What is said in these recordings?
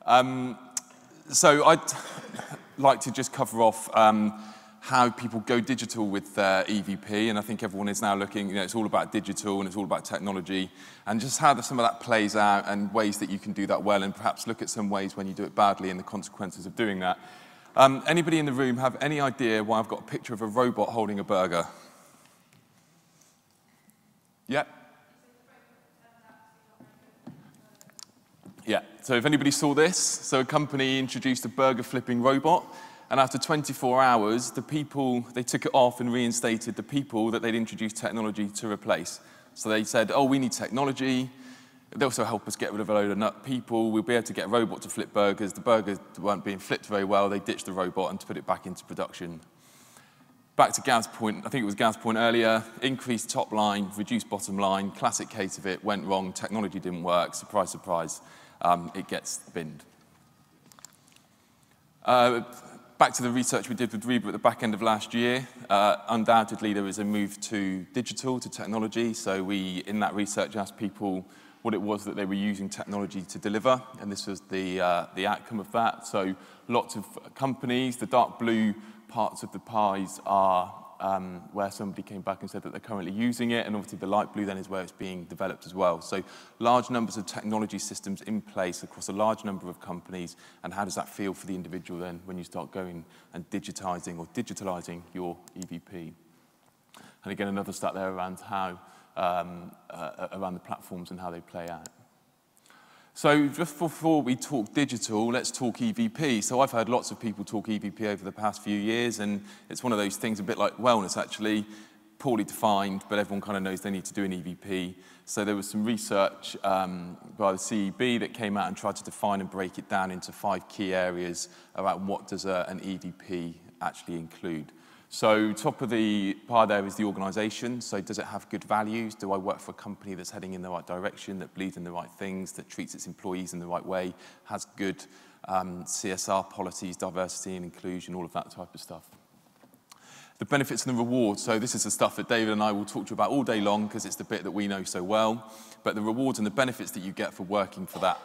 So I'd like to just cover off how people go digital with EVP, and I think everyone is now looking, it's all about digital and it's all about technology, and just how some of that plays out and ways that you can do that well, and perhaps look at some ways when you do it badly and the consequences of doing that. Anybody in the room have any idea why I've got a picture of a robot holding a burger? Yeah? Yeah, so if anybody saw this, so a company introduced a burger flipping robot, and after 24 hours, they took it off and reinstated the people that they'd introduced technology to replace. So they said, oh, we need technology. They'll also help us get rid of a load of nut people. We'll be able to get a robot to flip burgers. The burgers weren't being flipped very well. They ditched the robot and to put it back into production. Back to Gav's point, I think it was Gav's point earlier, increased top line, reduced bottom line, classic case of it, went wrong, technology didn't work, surprise, surprise, it gets binned. Back to the research we did with REBA at the back end of last year. Undoubtedly, there was a move to digital, to technology. So we, in that research, asked people what it was that they were using technology to deliver, and this was the outcome of that. So lots of companies, the dark blue parts of the pies are where somebody came back and said that they're currently using it, and obviously the light blue then is where it's being developed as well. So large numbers of technology systems in place across a large number of companies, and how does that feel for the individual then when you start going and digitising or digitalising your EVP? And again, another stat there around how, around the platforms and how they play out. So just before we talk digital, let's talk EVP. So I've heard lots of people talk EVP over the past few years, and it's one of those things a bit like wellness, actually, poorly defined, but everyone kind of knows they need to do an EVP. So there was some research by the CEB that came out and tried to define and break it down into 5 key areas around what does an EVP actually include. So top of the pie there is the organisation. So does it have good values? Do I work for a company that's heading in the right direction, that believes in the right things, that treats its employees in the right way, has good CSR policies, diversity and inclusion, all of that type of stuff. The benefits and the rewards. So this is the stuff that David and I will talk to you about all day long because it's the bit that we know so well. But the rewards and the benefits that you get for working for that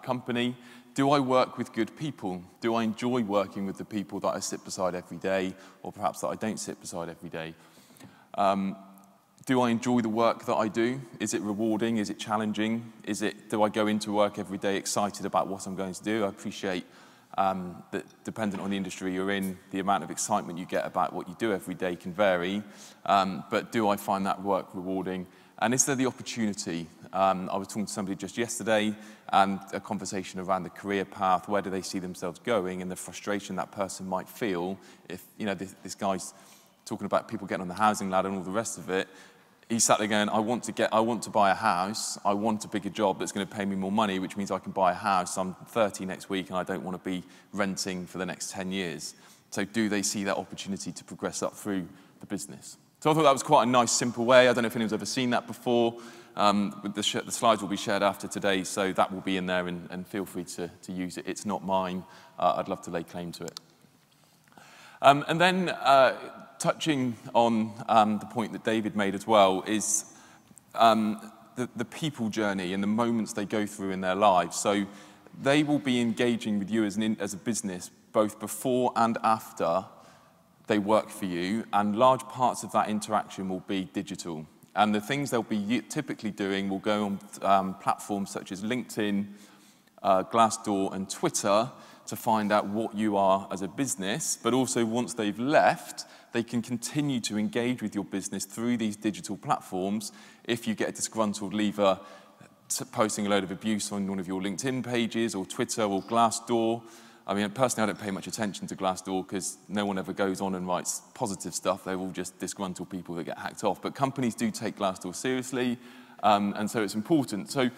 company. Do I work with good people? Do I enjoy working with the people that I sit beside every day, or perhaps that I don't sit beside every day? Do I enjoy the work that I do? Is it rewarding? Is it challenging? Do I go into work every day excited about what I'm going to do? I appreciate that dependent on the industry you're in, the amount of excitement you get about what you do every day can vary. But do I find that work rewarding? And is there the opportunity? I was talking to somebody just yesterday, and a conversation around the career path, where do they see themselves going, and the frustration that person might feel if, this guy's talking about people getting on the housing ladder and all the rest of it. He sat there going, I want to buy a house, I want a bigger job that's going to pay me more money, which means I can buy a house. I'm 30 next week and I don't want to be renting for the next 10 years. So do they see that opportunity to progress up through the business? So I thought that was quite a nice, simple way. I don't know if anyone's ever seen that before. The slides will be shared after today, so that will be in there, and feel free to use it. It's not mine. I'd love to lay claim to it. And then touching on the point that David made as well is the people journey and the moments they go through in their lives. So they will be engaging with you as a business both before and after they work for you, and large parts of that interaction will be digital. And the things they'll be typically doing will go on platforms such as LinkedIn, Glassdoor, and Twitter to find out what you are as a business, but also once they've left, they can continue to engage with your business through these digital platforms. If you get a disgruntled leaver posting a load of abuse on one of your LinkedIn pages or Twitter or Glassdoor, I mean, personally, I don't pay much attention to Glassdoor because no one ever goes on and writes positive stuff. They're all just disgruntled people that get hacked off. But companies do take Glassdoor seriously, and so it's important. So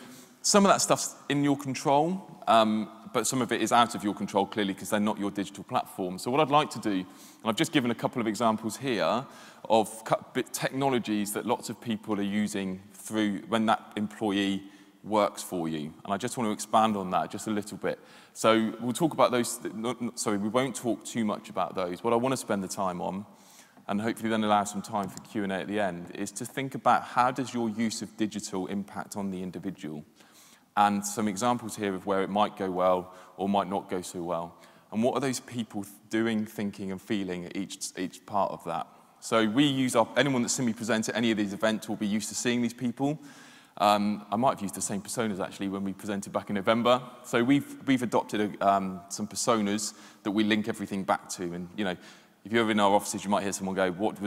some of that stuff's in your control, but some of it is out of your control, clearly, because they're not your digital platform. So what I'd like to do, and I've just given a couple of examples here of technologies that lots of people are using through when that employee works for you. And I just want to expand on that just a little bit. So we'll talk about those, we won't talk too much about those. What I want to spend the time on, and hopefully then allow some time for Q&A at the end, is to think about how does your use of digital impact on the individual. and some examples here of where it might go well or might not go so well. And what are those people doing, thinking, and feeling at each part of that? So we use anyone that's seen me present at any of these events will be used to seeing these people. I might have used the same personas actually when we presented back in November. So we've adopted some personas that we link everything back to. And you know, if you're ever in our offices, you might hear someone go, "What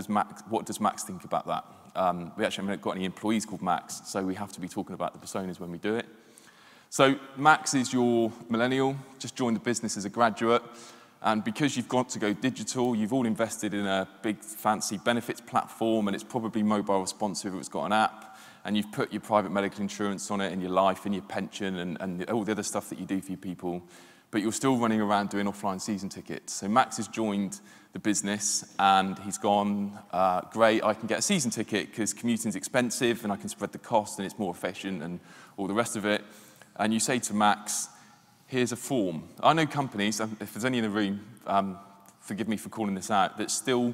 does Max think about that?" We actually haven't got any employees called Max, so we have to be talking about the personas when we do it. So Max is your millennial, just joined the business as a graduate, and because you've got to go digital, you've all invested in a big fancy benefits platform, and it's probably mobile responsive, it's got an app, and you've put your private medical insurance on it, and your life, and your pension, and all the other stuff that you do for your people, but you're still running around doing offline season tickets. So Max has joined the business, and he's gone, great, I can get a season ticket because commuting's expensive, and I can spread the cost, and it's more efficient, and all the rest of it. And you say to Max, here's a form. I know companies, if there's any in the room, forgive me for calling this out, that still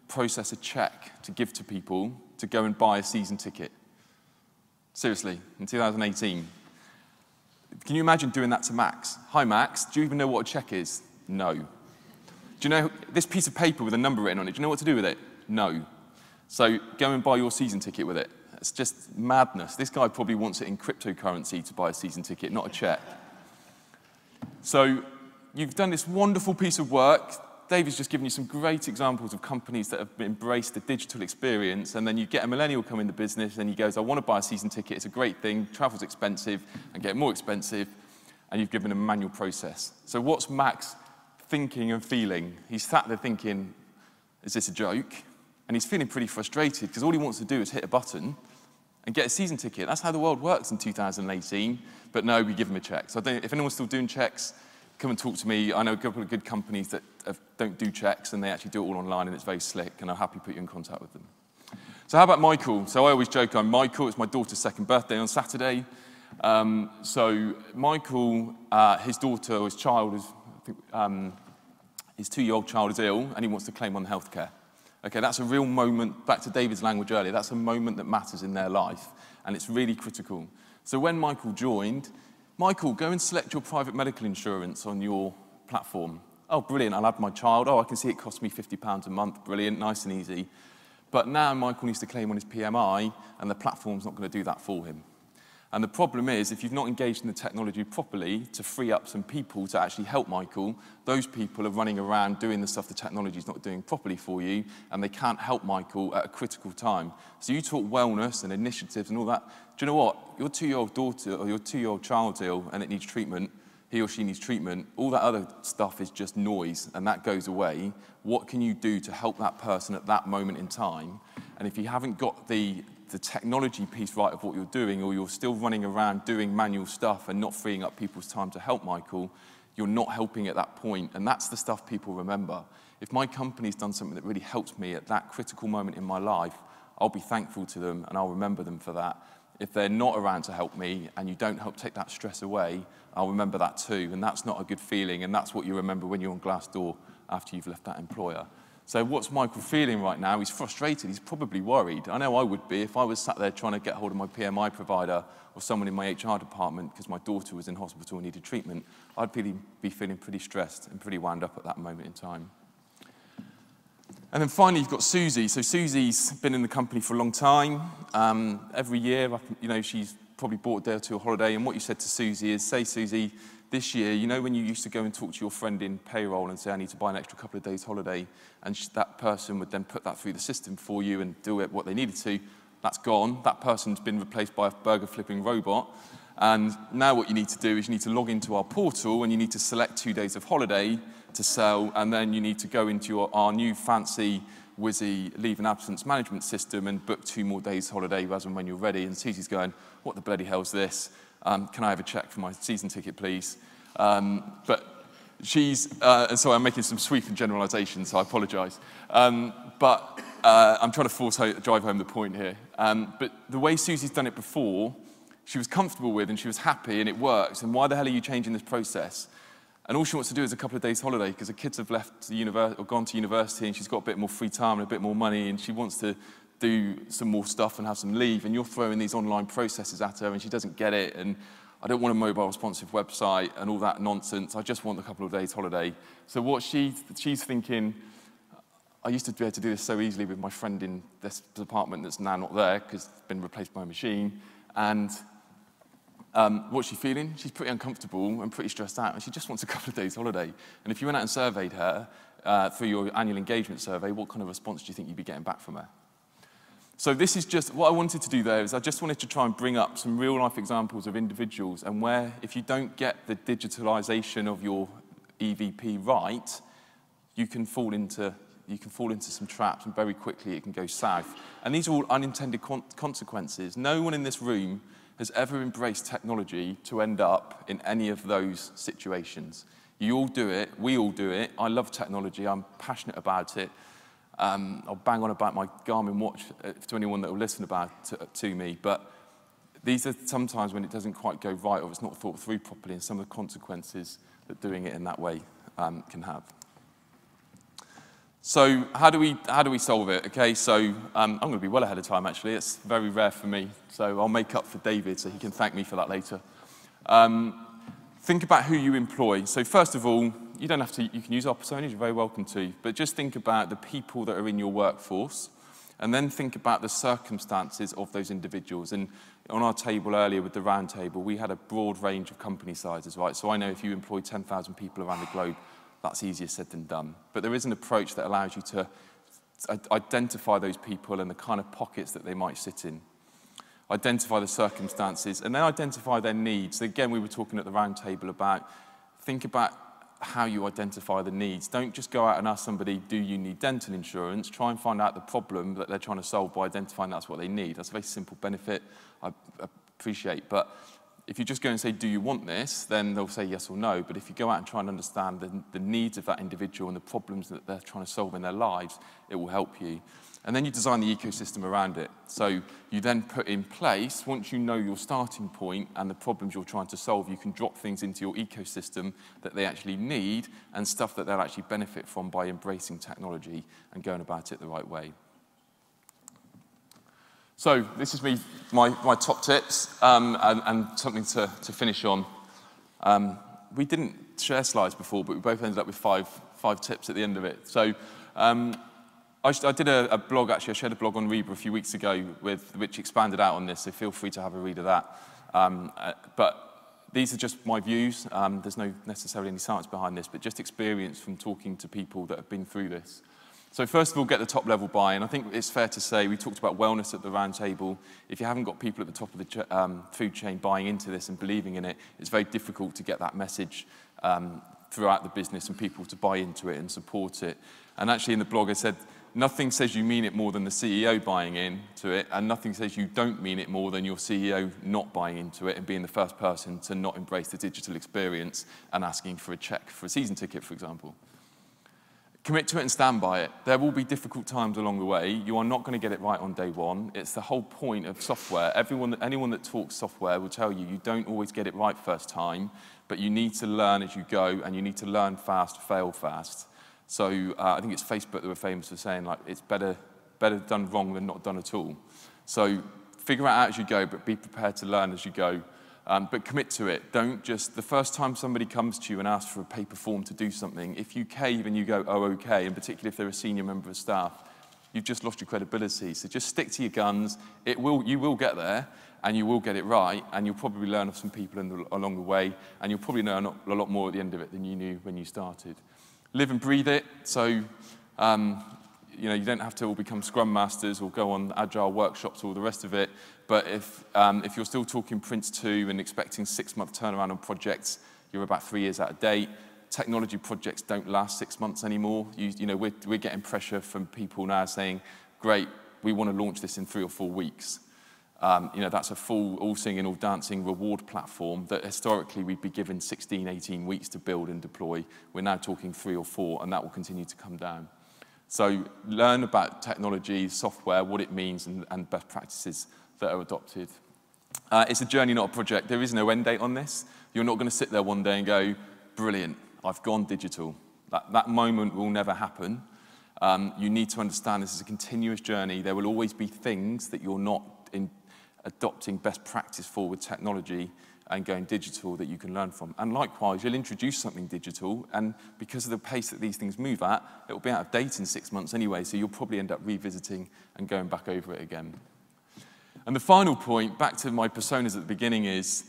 process a check to give to people to go and buy a season ticket. Seriously, in 2018. Can you imagine doing that to Max? Hi Max, do you even know what a check is? No. Do you know this piece of paper with a number written on it, do you know what to do with it? No. So go and buy your season ticket with it. It's just madness. This guy probably wants it in cryptocurrency to buy a season ticket, not a check. So you've done this wonderful piece of work. David's just given you some great examples of companies that have embraced the digital experience, and then you get a millennial come in the business and he goes, I want to buy a season ticket, it's a great thing, travel's expensive, and get more expensive, and you've given him a manual process. So what's Max thinking and feeling? He's sat there thinking, is this a joke? And he's feeling pretty frustrated because all he wants to do is hit a button and get a season ticket. That's how the world works in 2018. But no, we give him a check. So if anyone's still doing checks, come and talk to me. I know a couple of good companies that don't do checks, and they actually do it all online, and it's very slick, and I'll happily put you in contact with them. So how about Michael? So I always joke I'm Michael. It's my daughter's second birthday on Saturday. So Michael, his daughter, or his child, his 2-year-old child is ill, and he wants to claim on healthcare. Okay, that's a real moment, back to David's language earlier, that's a moment that matters in their life, and it's really critical. So when Michael joined, Michael, go and select your private medical insurance on your platform. Oh, brilliant, I'll add my child. Oh, I can see it costs me £50 a month. Brilliant, nice and easy. But now Michael needs to claim on his PMI, and the platform's not going to do that for him. And the problem is, if you've not engaged in the technology properly to free up some people to actually help Michael, those people are running around doing the stuff the technology's not doing properly for you, and they can't help Michael at a critical time. So you talk wellness and initiatives and all that. Do you know what? Your 2-year-old daughter or your 2-year-old child's ill and it needs treatment, he or she needs treatment, all that other stuff is just noise, and that goes away. What can you do to help that person at that moment in time? And if you haven't got the technology piece right of what you're doing, or you're still running around doing manual stuff and not freeing up people's time to help Michael, you're not helping at that point, and that's the stuff people remember. If my company's done something that really helps me at that critical moment in my life, I'll be thankful to them and I'll remember them for that. If they're not around to help me and you don't help take that stress away, I'll remember that too, and that's not a good feeling, and that's what you remember when you're on Glassdoor after you've left that employer. So what's Michael feeling right now? He's frustrated, he's probably worried. I know I would be if I was sat there trying to get hold of my PMI provider or someone in my HR department because my daughter was in hospital and needed treatment. I'd be feeling pretty stressed and pretty wound up at that moment in time. And then finally, you've got Susie. So Susie's been in the company for a long time. Every year, you know, she's probably bought a day or two of holiday, and what you said to Susie is, say, Susie, this year, you know when you used to go and talk to your friend in payroll and say, I need to buy an extra couple of days holiday, and that person would then put that through the system for you and do it what they needed to, that's gone. That person's been replaced by a burger-flipping robot, and now what you need to do is you need to log into our portal and you need to select 2 days of holiday to sell, and then you need to go into our new fancy whizzy leave and absence management system and book 2 more days holiday as and when you're ready. And Susie's going, what the bloody hell's this? Can I have a check for my season ticket, please? But she's, and so I'm making some sweeping generalizations, so I apologize. But I'm trying to drive home the point here. But the way Susie's done it before, she was comfortable with and she was happy and it works. And why the hell are you changing this process? And all she wants to do is a couple of days holiday because the kids have left the university or gone to university, and she's got a bit more free time and a bit more money, and she wants to do some more stuff and have some leave, and you're throwing these online processes at her and she doesn't get it, and I don't want a mobile responsive website and all that nonsense. I just want a couple of days holiday. So what she's thinking, I used to be able to do this so easily with my friend in this department that's now not there because it's been replaced by a machine. And what's she feeling? She's pretty uncomfortable and pretty stressed out, and she just wants a couple of days holiday. And if you went out and surveyed her through your annual engagement survey, what kind of response do you think you'd be getting back from her? So this is just, what I wanted to do there is I just wanted to try and bring up some real life examples of individuals and where if you don't get the digitalisation of your EVP right, you can fall into some traps and very quickly it can go south. And these are all unintended consequences. No one in this room has ever embraced technology to end up in any of those situations. You all do it, we all do it. I love technology, I'm passionate about it. I'll bang on about my Garmin watch to anyone that will listen about to me, but these are sometimes when it doesn't quite go right or it's not thought through properly, and some of the consequences that doing it in that way can have. So how do we solve it? Okay, so I'm going to be well ahead of time actually. It's very rare for me, so I'll make up for David so he can thank me for that later. Think about who you employ. So first of all, you don't have to, you can use our personas, you're very welcome to, but just think about the people that are in your workforce, and then think about the circumstances of those individuals. And on our table earlier with the round table, we had a broad range of company sizes, right? So I know if you employ 10,000 people around the globe, that's easier said than done. But there is an approach that allows you to identify those people and the kind of pockets that they might sit in. Identify the circumstances, and then identify their needs. Again, we were talking at the round table about, think about how you identify the needs. Don't just go out and ask somebody, do you need dental insurance? Try and find out the problem that they're trying to solve by identifying that's what they need. That's a very simple benefit, I appreciate. But if you just go and say, do you want this? Then they'll say yes or no. But if you go out and try and understand the needs of that individual and the problems that they're trying to solve in their lives, it will help you. And then you design the ecosystem around it. So you then put in place, once you know your starting point and the problems you're trying to solve, you can drop things into your ecosystem that they actually need and stuff that they'll actually benefit from by embracing technology and going about it the right way. So this is my top tips and something to finish on. We didn't share slides before, but we both ended up with five tips at the end of it. So I did a blog, actually, I shared a blog on REBA a few weeks ago which expanded out on this, so feel free to have a read of that. But these are just my views. There's no necessarily any science behind this, but just experience from talking to people that have been through this. So first of all, get the top level buy-in. I think it's fair to say, we talked about wellness at the round table. If you haven't got people at the top of the food chain buying into this and believing in it, it's very difficult to get that message throughout the business and people to buy into it and support it. And actually in the blog I said, nothing says you mean it more than the CEO buying into it, and nothing says you don't mean it more than your CEO not buying into it and being the first person to not embrace the digital experience and asking for a check for a season ticket, for example. Commit to it and stand by it. There will be difficult times along the way. You are not going to get it right on day one. It's the whole point of software. Anyone that talks software will tell you don't always get it right first time, but you need to learn as you go, and you need to learn fast, fail fast. So I think it's Facebook that were famous for saying, like, it's better done wrong than not done at all. So figure it out as you go, but be prepared to learn as you go. But commit to it. Don't just, the first time somebody comes to you and asks for a paper form to do something, if you cave and you go, oh, okay, and particularly if they're a senior member of staff, you've just lost your credibility. So just stick to your guns. You will get there, and you will get it right, and you'll probably learn off some people along the way, and you'll probably learn a lot more at the end of it than you knew when you started. Live and breathe it. So, you don't have to all become Scrum Masters or go on agile workshops or all the rest of it. But if you're still talking Prince 2 and expecting 6-month turnaround on projects, you're about 3 years out of date. Technology projects don't last 6 months anymore. We're getting pressure from people now saying, great, we want to launch this in 3 or 4 weeks. That's a full, all singing, all dancing reward platform that historically we'd be given 16, 18 weeks to build and deploy. We're now talking 3 or 4, and that will continue to come down. So learn about technology, software, what it means, and best practices that are adopted. It's a journey, not a project. There is no end date on this. You're not going to sit there one day and go, brilliant, I've gone digital. That moment will never happen. You need to understand this is a continuous journey. There will always be things that you're not adopting best practice for with technology and going digital that you can learn from. And likewise, you'll introduce something digital, and because of the pace that these things move at, it will be out of date in 6 months anyway, so you'll probably end up revisiting and going back over it again. And the final point, back to my personas at the beginning, is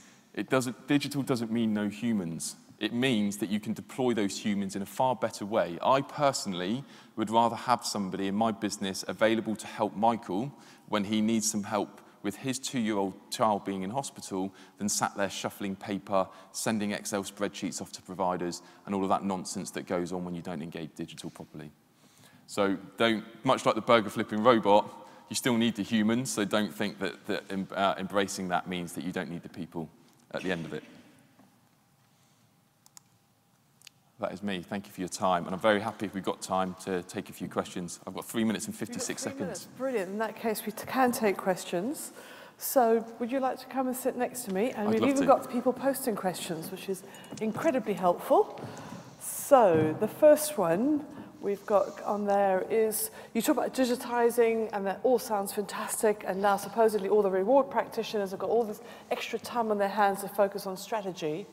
digital doesn't mean no humans. It means that you can deploy those humans in a far better way. I personally would rather have somebody in my business available to help Michael when he needs some help with his 2-year-old child being in hospital than sat there shuffling paper, sending Excel spreadsheets off to providers, and all of that nonsense that goes on when you don't engage digital properly. So much like the burger flipping robot, you still need the humans, so don't think that embracing that means that you don't need the people at the end of it. That is me. Thank you for your time. And I'm very happy if we've got time to take a few questions. I've got 3 minutes and 56 seconds. Minutes. Brilliant. In that case, we can take questions. So would you like to come and sit next to me? And we've even got people posting questions, which is incredibly helpful. So the first one we've got on there is, you talk about digitising, and that all sounds fantastic, and now supposedly all the reward practitioners have got all this extra time on their hands to focus on strategy.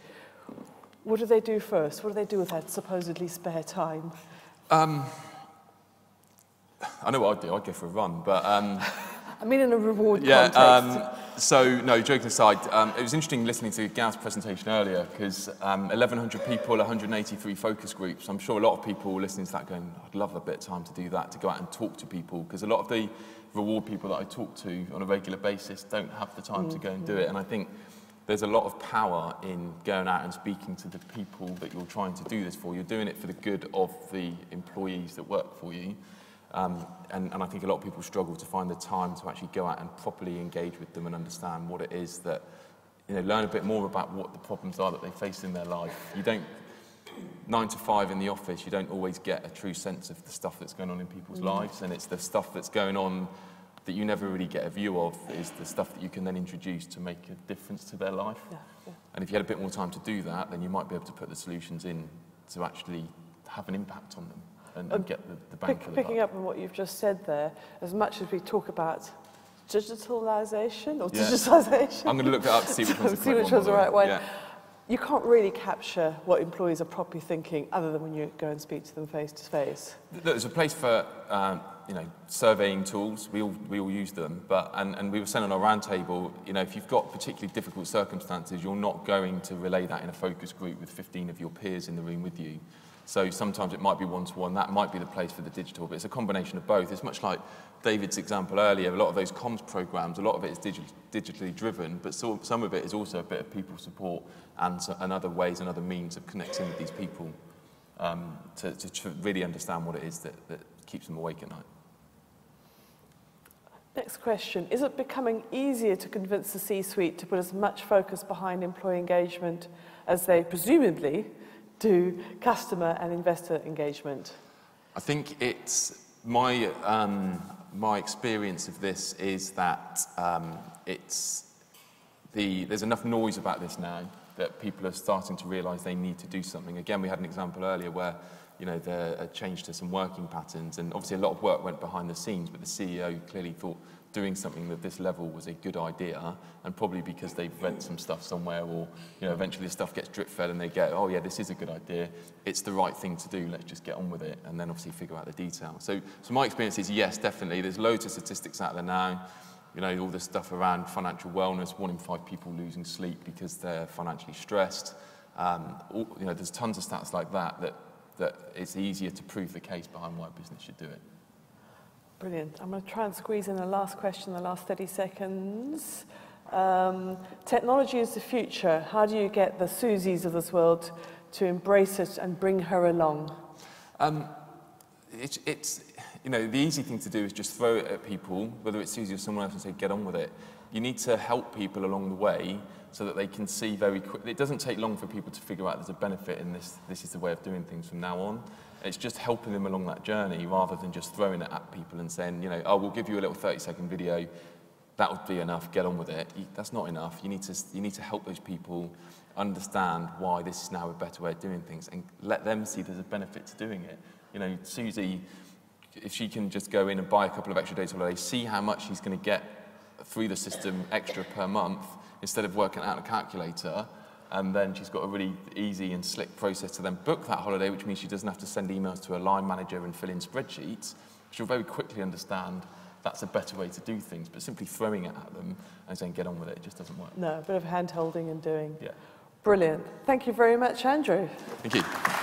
What do they do first? What do they do with that supposedly spare time? I know what I'd do. I'd go for a run, but... I mean in a reward context. So, no, joking aside, it was interesting listening to Gav's presentation earlier, because 1,100 people, 183 focus groups. I'm sure a lot of people listening to that going, I'd love a bit of time to do that, to go out and talk to people, because a lot of the reward people that I talk to on a regular basis don't have the time to go and do it. And I think there's a lot of power in going out and speaking to the people that you're trying to do this for. You're doing it for the good of the employees that work for you. And I think a lot of people struggle to find the time to actually go out and properly engage with them and understand what it is that, learn a bit more about what the problems are that they face in their life. You don't, 9 to 5 in the office, you don't always get a true sense of the stuff that's going on in people's lives, and it's the stuff that's going on that you never really get a view of is the stuff that you can then introduce to make a difference to their life. And if you had a bit more time to do that, then you might be able to put the solutions in to actually have an impact on them and get the bang for the buck. Picking up on what you've just said there, as much as we talk about digitalisation or digitisation. I'm going to look that up to see which one's the right one. Yeah. You can't really capture what employees are properly thinking other than when you go and speak to them face to face. There's a place for surveying tools. We all use them, and we were saying on our roundtable, if you've got particularly difficult circumstances, you're not going to relay that in a focus group with 15 of your peers in the room with you. So sometimes it might be one-to-one. That might be the place for the digital, but it's a combination of both. It's much like David's example earlier. A lot of those comms programs, a lot of it is digitally driven, but some of it is also a bit of people support and other ways and other means of connecting with these people to really understand what it is that keeps them awake at night. Next question. Is it becoming easier to convince the C-suite to put as much focus behind employee engagement as they presumably do customer and investor engagement? I think it's my experience of this is that there's enough noise about this now that people are starting to realise they need to do something. Again, we had an example earlier where there a change to some working patterns, and obviously a lot of work went behind the scenes, but the CEO clearly thought doing something at this level was a good idea, and probably because they've read some stuff somewhere, or eventually the stuff gets drip fed and they go, oh yeah, this is a good idea, it's the right thing to do, let's just get on with it, and then obviously figure out the details. So my experience is yes, definitely, there's loads of statistics out there now, all this stuff around financial wellness, 1 in 5 people losing sleep because they're financially stressed, there's tons of stats like that it's easier to prove the case behind why a business should do it. Brilliant. I'm going to try and squeeze in the last question in the last 30 seconds. Technology is the future. How do you get the Susies of this world to embrace it and bring her along? The easy thing to do is just throw it at people, whether it's Susie or someone else, and say, get on with it. You need to help people along the way so that they can see very quickly. It doesn't take long for people to figure out there's a benefit in this is the way of doing things from now on. It's just helping them along that journey rather than just throwing it at people and saying, oh, we'll give you a little 30-second video, that would be enough, get on with it. That's not enough. You need to help those people understand why this is now a better way of doing things and let them see there's a benefit to doing it. Susie if she can just go in and buy a couple of extra days holiday, see how much she's going to get through the system extra per month, instead of working out a calculator, and then she's got a really easy and slick process to then book that holiday, which means she doesn't have to send emails to her line manager and fill in spreadsheets. She'll very quickly understand that's a better way to do things, but simply throwing it at them and saying, get on with it, just doesn't work. No, a bit of hand-holding and doing. Yeah. Brilliant. Thank you very much, Andrew. Thank you.